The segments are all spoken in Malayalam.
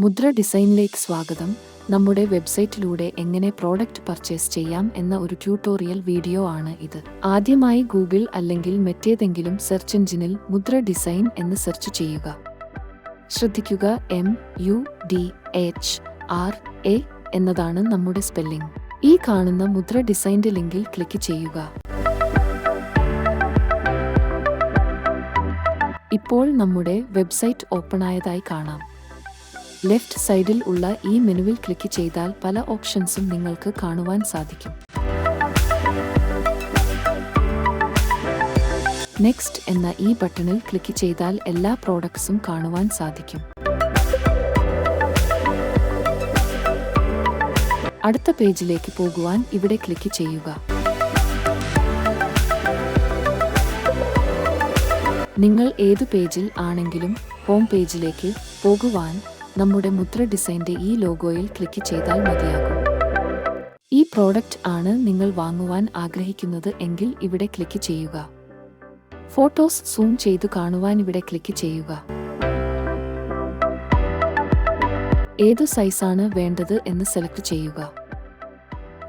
മുദ്ര ഡിസൈനിലേക്ക് സ്വാഗതം. നമ്മുടെ വെബ്സൈറ്റിലൂടെ എങ്ങനെ പ്രോഡക്റ്റ് പർച്ചേസ് ചെയ്യാം എന്ന ഒരു ട്യൂട്ടോറിയൽ വീഡിയോ ആണ് ഇത്. ആദ്യമായി ഗൂഗിൾ അല്ലെങ്കിൽ മറ്റേതെങ്കിലും സെർച്ച് എഞ്ചിനിൽ മുദ്ര ഡിസൈൻ എന്ന് സെർച്ച് ചെയ്യുക. ശ്രദ്ധിക്കുക, MUDHRA എന്നതാണ് നമ്മുടെ സ്പെല്ലിംഗ്. ഈ കാണുന്ന മുദ്ര ഡിസൈൻ്റെ ലിങ്കിൽ ക്ലിക്ക് ചെയ്യുക. ഇപ്പോൾ നമ്മുടെ വെബ്സൈറ്റ് ഓപ്പണായതായി കാണാം. ലെഫ്റ്റ് സൈഡിൽ ഉള്ള ഈ മെനുവിൽ ക്ലിക്ക് ചെയ്താൽ പല ഓപ്ഷൻസും നിങ്ങൾക്ക് കാണുവാൻ സാധിക്കും. നെക്സ്റ്റ് എന്ന ഈ ബട്ടണിൽ ക്ലിക്ക് ചെയ്താൽ എല്ലാ പ്രോഡക്ട്സും കാണുവാൻ സാധിക്കും. അടുത്ത പേജിലേക്ക് പോകുവാൻ ഇവിടെ ക്ലിക്ക് ചെയ്യുക. നിങ്ങൾ ഏതു പേജിൽ ആണെങ്കിലും ഹോം പേജിലേക്ക് പോകുവാൻ നമ്മുടെ മുദ്ര ഡിസൈൻ്റെ ഈ ലോഗോയിൽ ക്ലിക്ക് ചെയ്താൽ മതിയാകും. ഈ പ്രോഡക്റ്റ് ആണ് നിങ്ങൾ വാങ്ങുവാൻ ആഗ്രഹിക്കുന്നത് എങ്കിൽ ഇവിടെ ക്ലിക്ക് ചെയ്യുക. ഫോട്ടോസ് സൂം ചെയ്തു കാണുവാൻ ഇവിടെ ക്ലിക്ക് ചെയ്യുക. ഏതു സൈസാണ് വേണ്ടത് എന്ന് സെലക്ട് ചെയ്യുക.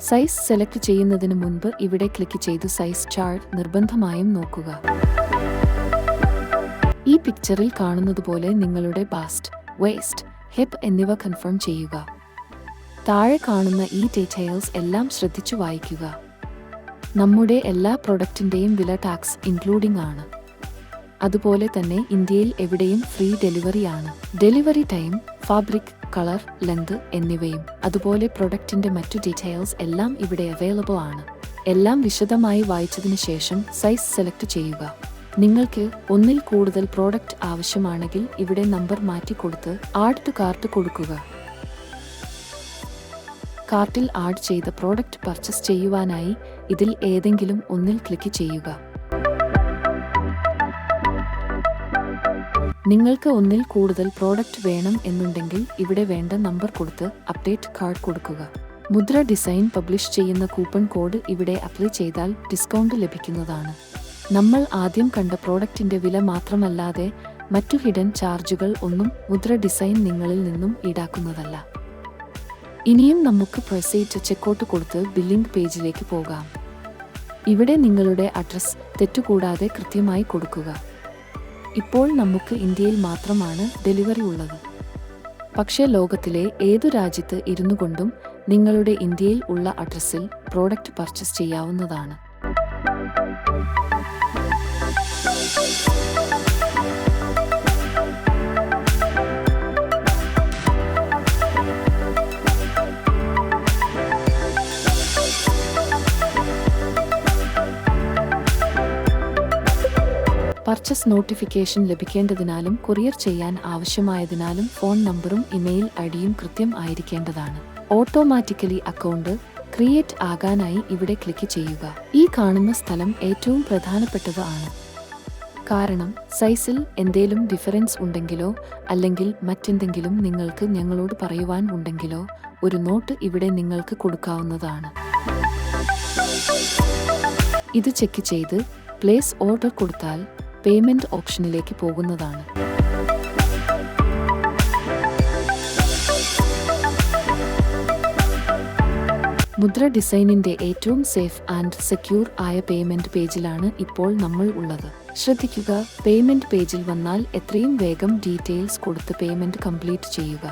സൈസ് സെലക്ട് ചെയ്യുന്നതിന് മുൻപ് ഇവിടെ ക്ലിക്ക് ചെയ്തു സൈസ് ചാർട്ട് നിർബന്ധമായും നോക്കുക. ഈ പിക്ചറിൽ കാണുന്നതുപോലെ നിങ്ങളുടെ ബാസ്റ്റ്, വേസ്റ്റ്, ഹിപ്പ് എന്നിവ കൺഫേം ചെയ്യുക. താഴെ കാണുന്ന ഈ ഡീറ്റെയിൽസ് എല്ലാം ശ്രദ്ധിച്ചു വായിക്കുക. നമ്മുടെ എല്ലാ പ്രൊഡക്റ്റിൻ്റെയും വില ടാക്സ് ഇൻക്ലൂഡിംഗ് ആണ്. അതുപോലെ തന്നെ ഇന്ത്യയിൽ എവിടെയും ഫ്രീ ഡെലിവറി ആണ്. Delivery time, fabric, colour, length എന്നിവയും അതുപോലെ പ്രൊഡക്റ്റിൻ്റെ മറ്റു ഡീറ്റെയിൽസ് എല്ലാം ഇവിടെ അവൈലബിൾ ആണ്. എല്ലാം വിശദമായി വായിച്ചതിന് ശേഷം സൈസ് സെലക്ട് ചെയ്യുക. നിങ്ങൾക്ക് ഒന്നിൽ കൂടുതൽ പ്രോഡക്റ്റ് ആവശ്യമാണെങ്കിൽ ഇവിടെ നമ്പർ മാറ്റി കൊടുത്ത് ആഡ് ടു കാർട്ട് കൊടുക്കുക. കാർട്ടിൽ ആഡ് ചെയ്ത പ്രോഡക്റ്റ് പർച്ചേസ് ചെയ്യുവാനായി ഇതിൽ ഏതെങ്കിലും ഒന്നിൽ ക്ലിക്ക് ചെയ്യുക. നിങ്ങൾക്ക് ഒന്നിൽ കൂടുതൽ പ്രോഡക്റ്റ് വേണം എന്നുണ്ടെങ്കിൽ ഇവിടെ വേണ്ട നമ്പർ കൊടുത്ത് അപ്ഡേറ്റ് കാർഡ് കൊടുക്കുക. മുദ്ര ഡിസൈൻ പബ്ലിഷ് ചെയ്യുന്ന കൂപ്പൺ കോഡ് ഇവിടെ അപ്ലൈ ചെയ്താൽ ഡിസ്കൗണ്ട് ലഭിക്കുന്നതാണ്. നമ്മൾ ആദ്യം കണ്ട പ്രോഡക്റ്റിന്റെ വില മാത്രമല്ലാതെ മറ്റു ഹിഡൻ ചാർജുകൾ ഒന്നും മുദ്ര ഡിസൈൻ നിങ്ങളിൽ നിന്നും ഈടാക്കുന്നതല്ല. ഇനിയും നമുക്ക് പ്രൊസീഡ് ചെക്കൗട്ട് കൊടുത്ത് ബില്ലിംഗ് പേജിലേക്ക് പോകാം. ഇവിടെ നിങ്ങളുടെ അഡ്രസ് തെറ്റുകൂടാതെ കൃത്യമായി കൊടുക്കുക. ഇപ്പോൾ നമുക്ക് ഇന്ത്യയിൽ മാത്രമാണ് ഡെലിവറി ഉള്ളത്. പക്ഷേ ലോകത്തിലെ ഏതു രാജ്യത്ത് ഇരുന്നു കൊണ്ടും നിങ്ങളുടെ ഇന്ത്യയിൽ ഉള്ള അഡ്രസ്സിൽ പ്രോഡക്റ്റ് പർച്ചേസ് ചെയ്യാവുന്നതാണ്. പർച്ചേസ് നോട്ടിഫിക്കേഷൻ ലഭിക്കേണ്ടതിനാലും കൊറിയർ ചെയ്യാൻ ആവശ്യമായതിനാലും ഫോൺ നമ്പറും ഇമെയിൽ ഐഡിയും കൃത്യം ആയിരിക്കേണ്ടതാണ്. ഓട്ടോമാറ്റിക്കലി അക്കൗണ്ട് ക്രിയേറ്റ് ആകാനായി ഇവിടെ ക്ലിക്ക് ചെയ്യുക. ഈ കാണുന്ന സ്ഥലം ഏറ്റവും പ്രധാനപ്പെട്ടത് ആണ്. കാരണം സൈസിൽ എന്തേലും ഡിഫറൻസ് ഉണ്ടെങ്കിലോ അല്ലെങ്കിൽ മറ്റെന്തെങ്കിലും നിങ്ങൾക്ക് ഞങ്ങളോട് പറയുവാൻ ഉണ്ടെങ്കിലോ ഒരു നോട്ട് ഇവിടെ നിങ്ങൾക്ക് കൊടുക്കാവുന്നതാണ്. ഇത് ചെക്ക് ചെയ്ത് പ്ലേസ് ഓർഡർ കൊടുത്താൽ പേയ്മെന്റ് ഓപ്ഷനിലേക്ക് പോകുന്നതാണ്. മുദ്ര ഡിസൈനിന്റെ ഏറ്റവും സേഫ് ആൻഡ് സെക്യൂർ ആയ പേയ്മെന്റ് പേജിലാണ് ഇപ്പോൾ നമ്മൾ ഉള്ളത്. ശ്രദ്ധിക്കുക, പേയ്മെന്റ് പേജിൽ വന്നാൽ എത്രയും വേഗം ഡീറ്റെയിൽസ് കൊടുത്ത് പേയ്മെന്റ് കംപ്ലീറ്റ് ചെയ്യുക.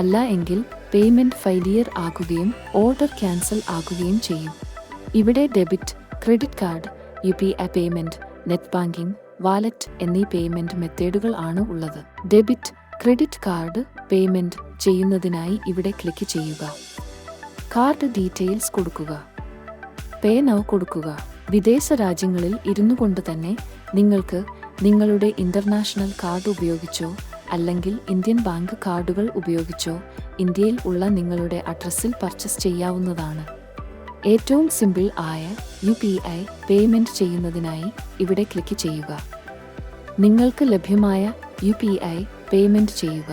അല്ല എങ്കിൽ പേയ്മെന്റ് ഫെയിലിയർ ആകുകയും ഓർഡർ ക്യാൻസൽ ആകുകയും ചെയ്യും. ഇവിടെ debit, credit card, UPI payment, net banking, wallet എന്നീ പേയ്മെന്റ് മെത്തേഡുകൾ ആണ് ഉള്ളത്. ഡെബിറ്റ്, ക്രെഡിറ്റ് കാർഡ് പേയ്മെന്റ് ചെയ്യുന്നതിനായി ഇവിടെ ക്ലിക്ക് ചെയ്യുക. കാർഡ് ഡീറ്റെയിൽസ് കൊടുക്കുക. പേ നൗ കൊടുക്കുക. വിദേശ രാജ്യങ്ങളിൽ ഇരുന്നു കൊണ്ട് തന്നെ നിങ്ങൾക്ക് നിങ്ങളുടെ ഇന്റർനാഷണൽ കാർഡ് ഉപയോഗിച്ചോ അല്ലെങ്കിൽ ഇന്ത്യൻ ബാങ്ക് കാർഡുകൾ ഉപയോഗിച്ചോ ഇന്ത്യയിൽ ഉള്ള നിങ്ങളുടെ അഡ്രസ്സിൽ പർച്ചേസ് ചെയ്യാവുന്നതാണ്. ഏറ്റവും സിമ്പിൾ ആയ UPI പേയ്മെന്റ് ചെയ്യുന്നതിനായി ഇവിടെ ക്ലിക്ക് ചെയ്യുക. നിങ്ങൾക്ക് ലഭ്യമായ UPI പേയ്മെന്റ് ചെയ്യുക.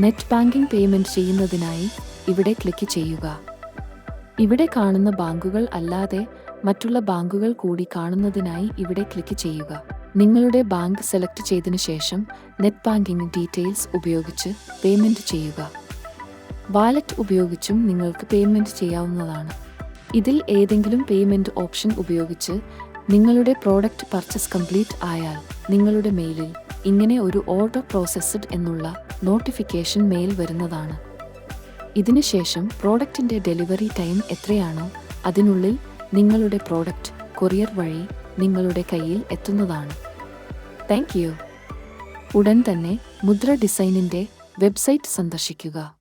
നെറ്റ് ബാങ്കിംഗ് പേയ്മെന്റ് ചെയ്യുന്നതിനായി ഇവിടെ ക്ലിക്ക് ചെയ്യുക. ഇവിടെ കാണുന്ന ബാങ്കുകൾ അല്ലാതെ മറ്റുള്ള ബാങ്കുകൾ കൂടി കാണുന്നതിനായി ഇവിടെ ക്ലിക്ക് ചെയ്യുക. നിങ്ങളുടെ ബാങ്ക് സെലക്ട് ചെയ്തതിനു ശേഷം നെറ്റ് ബാങ്കിംഗ് ഡീറ്റെയിൽസ് ഉപയോഗിച്ച് പേയ്മെൻറ്റ് ചെയ്യുക. വാലറ്റ് ഉപയോഗിച്ചും നിങ്ങൾക്ക് പേയ്മെൻറ്റ് ചെയ്യാവുന്നതാണ്. ഇതിൽ ഏതെങ്കിലും പേയ്മെൻറ്റ് ഓപ്ഷൻ ഉപയോഗിച്ച് നിങ്ങളുടെ പ്രോഡക്റ്റ് പർച്ചേസ് കംപ്ലീറ്റ് ആയാൽ നിങ്ങളുടെ മെയിലിൽ ഇങ്ങനെ ഒരു ഓർഡർ പ്രോസസ്ഡ് എന്നുള്ള നോട്ടിഫിക്കേഷൻ മെയിൽ വരുന്നതാണ്. ഇതിനുശേഷം പ്രോഡക്റ്റിൻ്റെ ഡെലിവറി ടൈം എത്രയാണോ അതിനുള്ളിൽ നിങ്ങളുടെ പ്രോഡക്റ്റ് കൊറിയർ വഴി നിങ്ങളുടെ കയ്യിൽ എത്തുന്നതാണ്. Thank you. ഉടൻ തന്നെ മുദ്ര ഡിസൈനിൻ്റെ വെബ്സൈറ്റ് സന്ദർശിക്കുക.